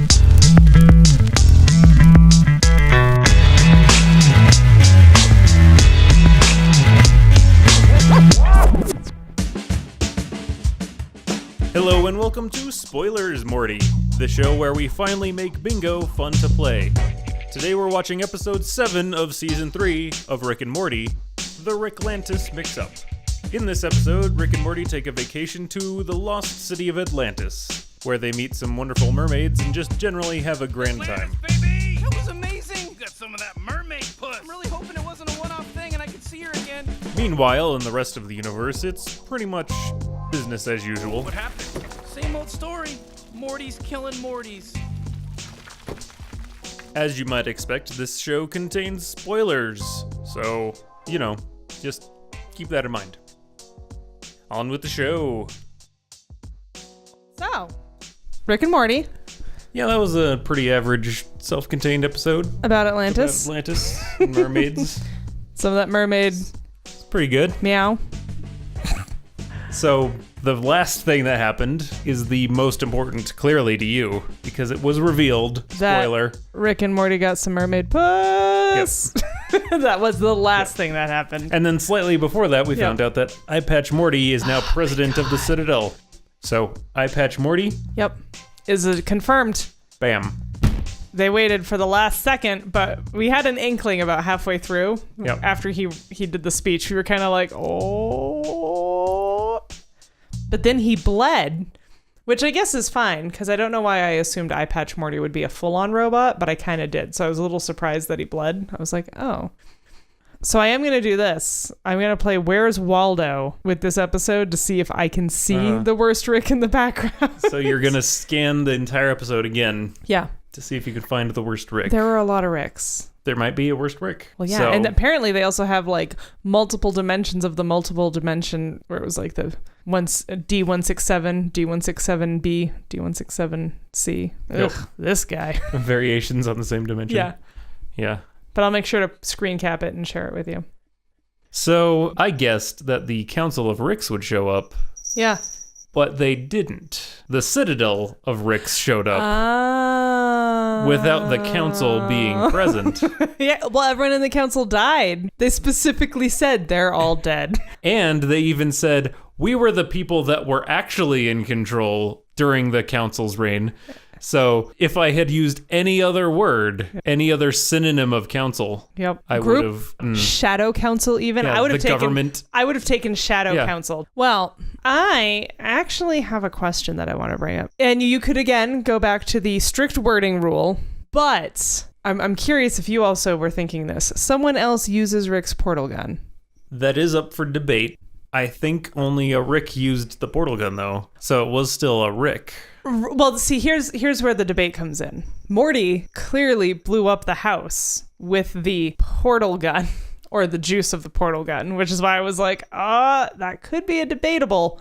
Hello and welcome to Spoilers, Morty, the show where we finally make bingo fun to play. Today we're watching episode 7 of season 3 of Rick and Morty, the Ricklantis Mixup. In this episode, Rick and Morty take a vacation to the lost city of Atlantis, where they meet some wonderful mermaids and just generally have a grand time. Baby! That was amazing! Got some of that mermaid puss! I'm really hoping it wasn't a one-off thing and I could see her again. Meanwhile, in the rest of the universe, it's pretty much business as usual. What happened? Same old story. Morty's killing Mortys. As you might expect, this show contains spoilers, so, just keep that in mind. On with the show. So, Rick and Morty. Yeah, that was a pretty average self-contained episode. About Atlantis. About Atlantis and mermaids. Some of that mermaid. It's pretty good. Meow. So, the last thing that happened is the most important, clearly, to you, because it was revealed, spoiler. Rick and Morty got some mermaid puss. Yep. That was the last thing that happened. And then slightly before that, we found out that Eye Patch Morty is now president of the Citadel. So, Eye Patch Morty? Yep. Is it confirmed? Bam. They waited for the last second, but we had an inkling about halfway through. Yep. After he did the speech, we were kind of like, oh. But then he bled, which I guess is fine, because I don't know why I assumed Eye Patch Morty would be a full-on robot, but I kind of did. So I was a little surprised that he bled. I was like, oh. So I am going to do this. I'm going to play Where's Waldo with this episode to see if I can see the worst Rick in the background. So you're going to scan the entire episode again. Yeah. To see if you can find the worst Rick. There were a lot of Ricks. There might be a worst Rick. Well, yeah, and apparently they also have like multiple dimensions of the multiple dimension, where it was like the D167, D167B, D167C. Ugh, this guy. Variations on the same dimension. Yeah. Yeah. But I'll make sure to screen cap it and share it with you. So I guessed that the Council of Ricks would show up. Yeah. But they didn't. The Citadel of Ricks showed up. Without the council being present. Yeah, well, everyone in the council died. They specifically said they're all dead. And they even said, we were the people that were actually in control during the council's reign. So if I had used any other word, any other synonym of council, I would have... Shadow Council even? Yeah, I would have taken government. I would have taken Shadow Council. Well, I actually have a question that I want to bring up. And you could, again, go back to the strict wording rule, but I'm curious if you also were thinking this. Someone else uses Rick's portal gun. That is up for debate. I think only a Rick used the portal gun, though. So it was still a Rick. Well, see, here's where the debate comes in. Morty clearly blew up the house with the portal gun, or the juice of the portal gun, which is why I was like, that could be a debatable,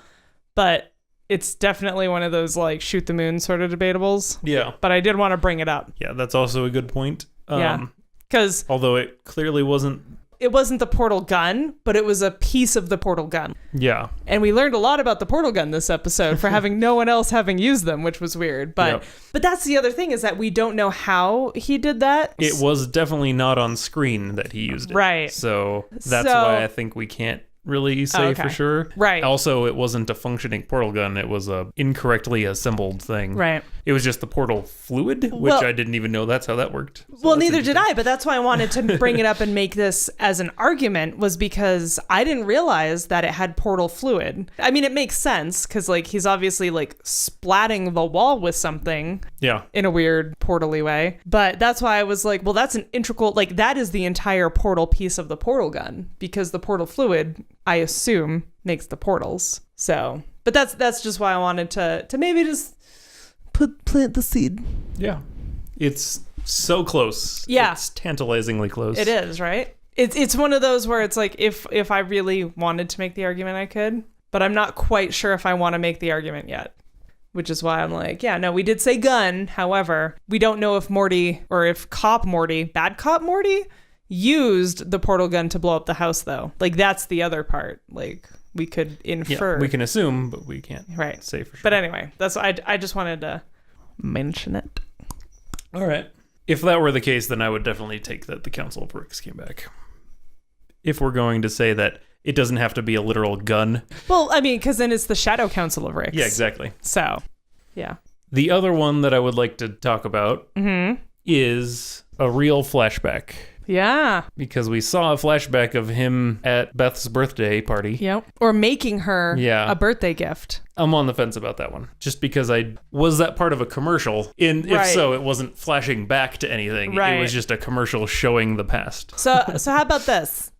but it's definitely one of those like shoot the moon sort of debatables. Yeah. But I did want to bring it up. Yeah, that's also a good point. Yeah. Because although it clearly wasn't... It wasn't the portal gun, but it was a piece of the portal gun. Yeah. And we learned a lot about the portal gun this episode for having no one else having used them, which was weird. But that's the other thing, is that we don't know how he did that. It was definitely not on screen that he used it. Right. So that's why I think we can't really say for sure. Right. Also, it wasn't a functioning portal gun. It was a incorrectly assembled thing. Right. It was just the portal fluid, which I didn't even know that's how that worked. So well, neither did I, but that's why I wanted to bring it up and make this as an argument, was because I didn't realize that it had portal fluid. I mean, it makes sense because like he's obviously like splatting the wall with something. Yeah. In a weird portal-y way. But that's why I was like, well, that's an integral, like that is the entire portal piece of the portal gun, because the portal fluid, I assume, makes the portals. So, but that's just why I wanted to maybe just plant the seed. Yeah. It's so close. Yeah. It's tantalizingly close. It is, right? It's one of those where it's like, if I really wanted to make the argument, I could, but I'm not quite sure if I want to make the argument yet. Which is why I'm like, yeah, no, we did say gun. However, we don't know if Morty, or if Cop Morty, Bad Cop Morty, used the portal gun to blow up the house, though. Like, that's the other part. Like, we could infer. Yeah, we can assume, but we can't say for sure. But anyway, that's I just wanted to mention it. All right. If that were the case, then I would definitely take that the Council of Ricks came back. If we're going to say that it doesn't have to be a literal gun. Well, I mean, because then it's the Shadow Council of Ricks. Yeah, exactly. So, yeah. The other one that I would like to talk about is a real flashback. Yeah. Because we saw a flashback of him at Beth's birthday party. Yep. Or making her a birthday gift. I'm on the fence about that one. Just because was that part of a commercial? If so, it wasn't flashing back to anything. Right. It was just a commercial showing the past. So how about this?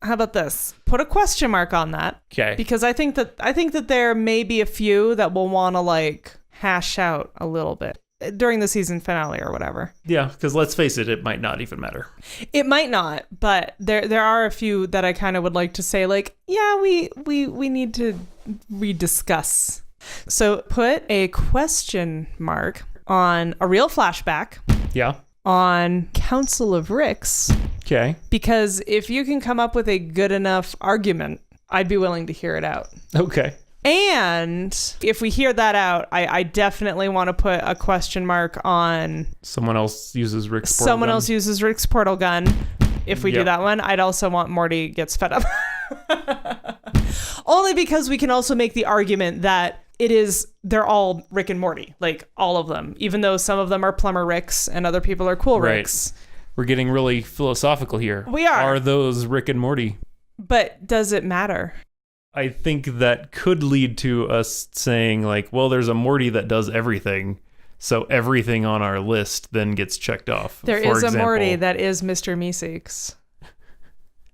Put a question mark on that. Okay. Because I think that there may be a few that will want to like hash out a little bit during the season finale or whatever. Yeah, because let's face it, it might not even matter. It might not, but there are a few that I kind of would like to say, like, yeah, we need to rediscuss. So put a question mark on a real flashback. Yeah. On Council of Ricks. Okay. Because if you can come up with a good enough argument, I'd be willing to hear it out. Okay. And if we hear that out, I definitely want to put a question mark on someone else uses Rick's portal gun. Someone else uses Rick's portal gun. If we do that one, I'd also want Morty gets fed up. Only because we can also make the argument that they're all Rick and Morty, like all of them, even though some of them are Plumber Ricks and other people are Cool Ricks. We're getting really philosophical here. We are. Are those Rick and Morty? But does it matter? I think that could lead to us saying, like, well, there's a Morty that does everything, so everything on our list then gets checked off. There is a Morty that is Mr. Meeseeks.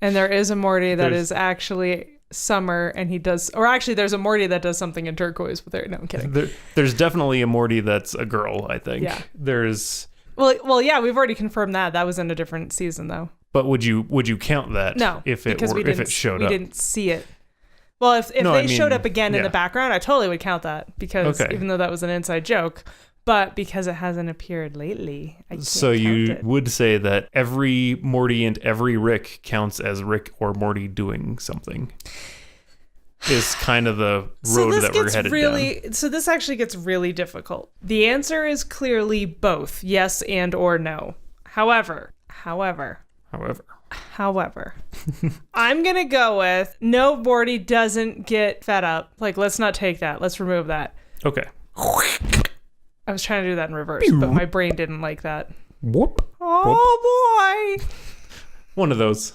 And there is a Morty that is actually Summer, and he does... Or actually, there's a Morty that does something in turquoise with her. No, I'm kidding. There's definitely a Morty that's a girl, I think. Yeah. There's... Well, yeah, we've already confirmed that. That was in a different season, though. But would you count that? No, if it showed up? We didn't see it. Well, if they showed up again in the background, I totally would count that because even though that was an inside joke, but because it hasn't appeared lately, I can't So you would say that every Morty and every Rick counts as Rick or Morty doing something. Is kind of the road that we're headed down. So this actually gets really difficult. The answer is clearly both, yes and or no. However, I'm going to go with no, Morty doesn't get fed up. Like, let's not take that. Let's remove that. Okay. I was trying to do that in reverse, but my brain didn't like that. Whoop. Oh, boy. One of those.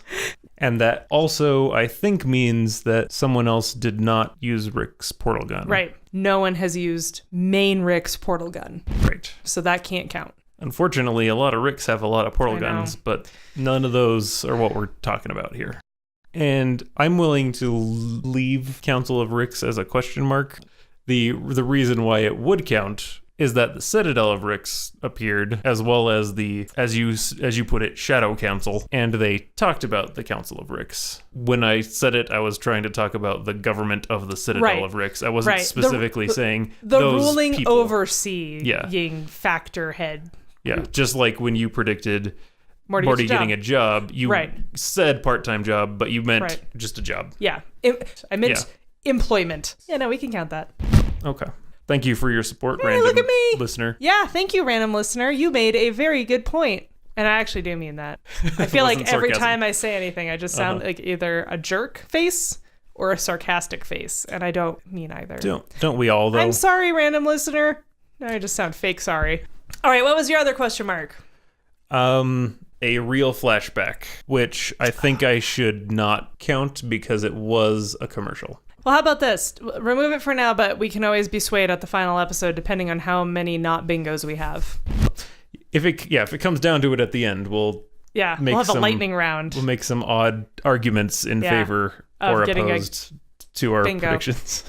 And that also, I think, means that someone else did not use Rick's portal gun. Right. No one has used main Rick's portal gun. Right. So that can't count. Unfortunately, a lot of Ricks have a lot of portal guns, but none of those are what we're talking about here. And I'm willing to leave Council of Ricks as a question mark. The reason why it would count is that the Citadel of Ricks appeared, as well as the, as you put it, Shadow Council, and they talked about the Council of Ricks. When I said it, I was trying to talk about the government of the Citadel of Ricks. I wasn't specifically saying the those ruling people. overseeing factor head. Yeah, just like when you predicted Morty getting a job, you said part-time job, but you meant just a job. Yeah, I meant employment. Yeah, no, we can count that. Okay. Thank you for your support, random look at me. listener. Yeah, thank you, random listener. You made a very good point. And I actually do mean that. I feel like every time I say anything, I just sound like either a jerk face or a sarcastic face. And I don't mean either. Don't we all, though? I'm sorry, random listener. No, I just sound fake sorry. All right, what was your other question mark? A real flashback, which I think I should not count because it was a commercial. Well, how about this? Remove it for now, but we can always be swayed at the final episode depending on how many not bingos we have. If it comes down to it at the end, we'll have a lightning round. We'll make some odd arguments in favor or opposed to our predictions.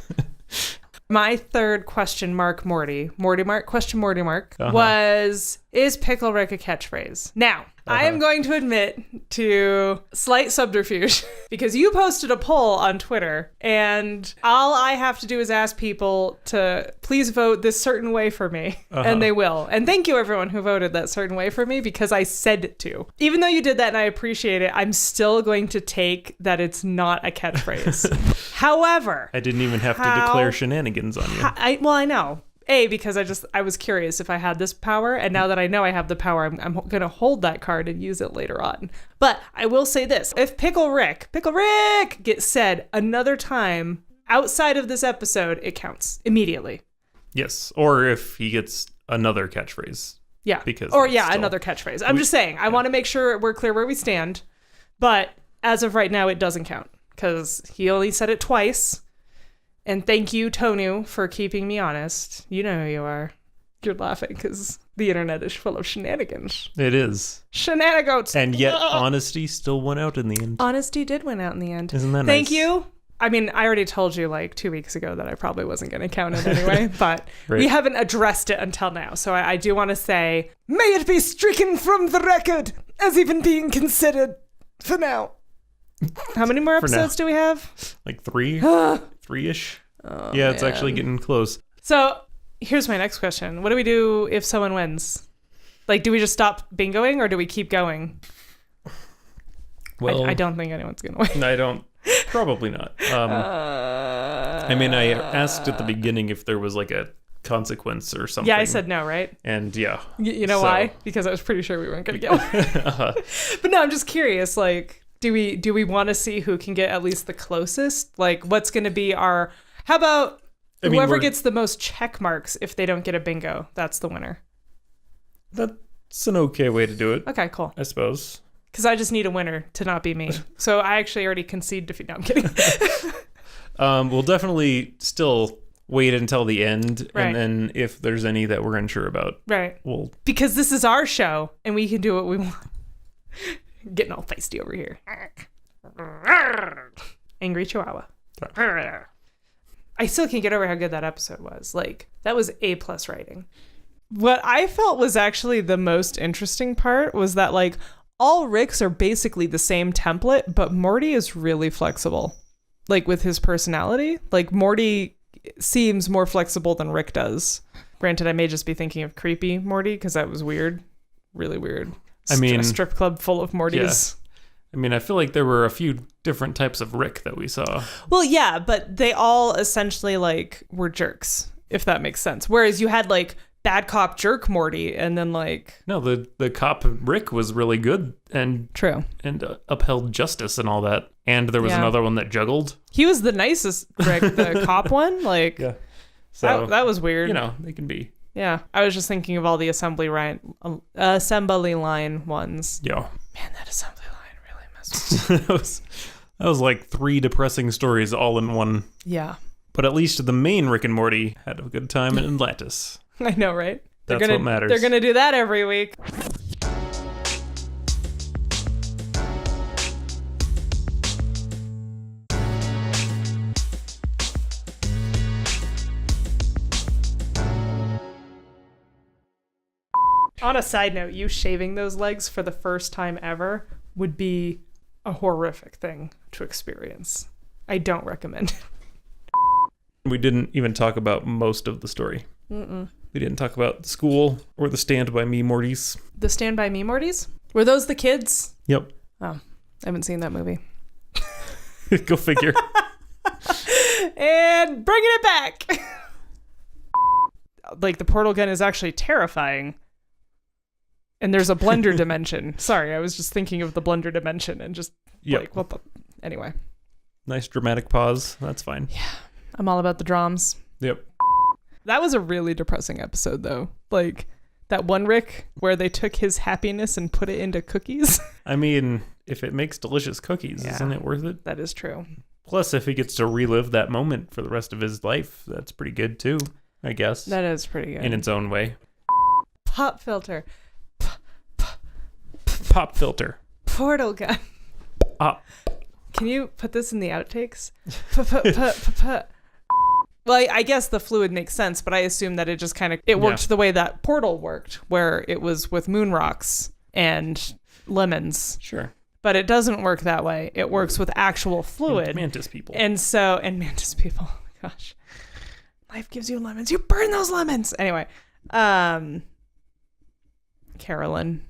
My third question mark, Morty mark, question Morty mark, was, is Pickle Rick a catchphrase? Now, I am going to admit to slight subterfuge because you posted a poll on Twitter and all I have to do is ask people to please vote this certain way for me and they will. And thank you everyone who voted that certain way for me because I said to. Even though you did that and I appreciate it, I'm still going to take that it's not a catchphrase. However, I didn't even have to declare shenanigans on you. I know. Because I was curious if I had this power, and now that I know I have the power, I'm going to hold that card and use it later on. But I will say this. If Pickle Rick gets said another time outside of this episode, it counts immediately. Yes, or if he gets another catchphrase. Yeah. Another catchphrase. I'm just saying, I want to make sure we're clear where we stand. But as of right now, it doesn't count because he only said it twice. And thank you, Tonu, for keeping me honest. You know who you are. You're laughing because the internet is full of shenanigans. It is. Shenanigans. And yet, honesty still won out in the end. Honesty did win out in the end. Isn't that nice? Thank you. I mean, I already told you like 2 weeks ago that I probably wasn't going to count it anyway, but we haven't addressed it until now. So I do want to say, may it be stricken from the record as even being considered for now. How many more episodes do we have? Like 3? 3-ish? Oh, yeah, it's actually getting close. So here's my next question. What do we do if someone wins? Like, do we just stop bingoing or do we keep going? Well, I don't think anyone's going to win. I don't. Probably not. I mean, I asked at the beginning if there was like a consequence or something. Yeah, I said no, right? And yeah. You know why? Because I was pretty sure we weren't going to get one. But no, I'm just curious. Like, do we want to see who can get at least the closest? Like, what's going to be our... How about whoever gets the most check marks if they don't get a bingo? That's the winner. That's an okay way to do it. Okay, cool. I suppose. Because I just need a winner to not be me. So I actually already concede defeat. No, I'm kidding. We'll definitely still wait until the end. Right. And then if there's any that we're unsure about, right. Because this is our show and we can do what we want. Getting all feisty over here. Angry Chihuahua. I still can't get over how good that episode was. Like, that was A+ writing. What I felt was actually the most interesting part was that, like, all Ricks are basically the same template, but Morty is really flexible. Like, with his personality. Like, Morty seems more flexible than Rick does. Granted, I may just be thinking of creepy Morty, because that was weird. Really weird. I mean... a strip club full of Mortys. Yeah. I mean, I feel like there were a few different types of Rick that we saw. Well, yeah, but they all essentially, like, were jerks, if that makes sense. Whereas you had, like, bad cop jerk Morty, and then, like... No, the cop Rick was really good and... True. And upheld justice and all that. And there was another one that juggled. He was the nicest Rick, the cop one. Like, yeah. So that was weird. You know, they can be. Yeah. I was just thinking of all the assembly line ones. Yeah. Man, that assembly line really messed with me. that was like 3 depressing stories all in one. Yeah. But at least the main Rick and Morty had a good time in Atlantis. I know, right? That's what matters. They're going to do that every week. On a side note, you shaving those legs for the first time ever would be a horrific thing to experience. I don't recommend it. We didn't even talk about most of the story. Mm-mm. We didn't talk about school or the Stand By Me Mortys. The Stand By Me Mortys? Were those the kids? Yep. Oh, I haven't seen that movie. Go figure. And bringing it back. Like, the portal gun is actually terrifying. And there's a blender dimension. Sorry, I was just thinking of the blender dimension and just like, what the... Anyway. Nice dramatic pause. That's fine. Yeah. I'm all about the drums. Yep. That was a really depressing episode, though. Like, that one Rick where they took his happiness and put it into cookies. I mean, if it makes delicious cookies, isn't it worth it? That is true. Plus, if he gets to relive that moment for the rest of his life, that's pretty good, too, I guess. That is pretty good. In its own way. Pop filter. Pop filter. Portal gun. Pop. Can you put this in the outtakes? Well, I guess the fluid makes sense, but I assume that it just kind of... It worked the way that Portal worked, where it was with moon rocks and lemons. Sure. But it doesn't work that way. It works with actual fluid. And mantis people. And mantis people. Oh my gosh. Life gives you lemons. You burn those lemons. Anyway. Carolyn.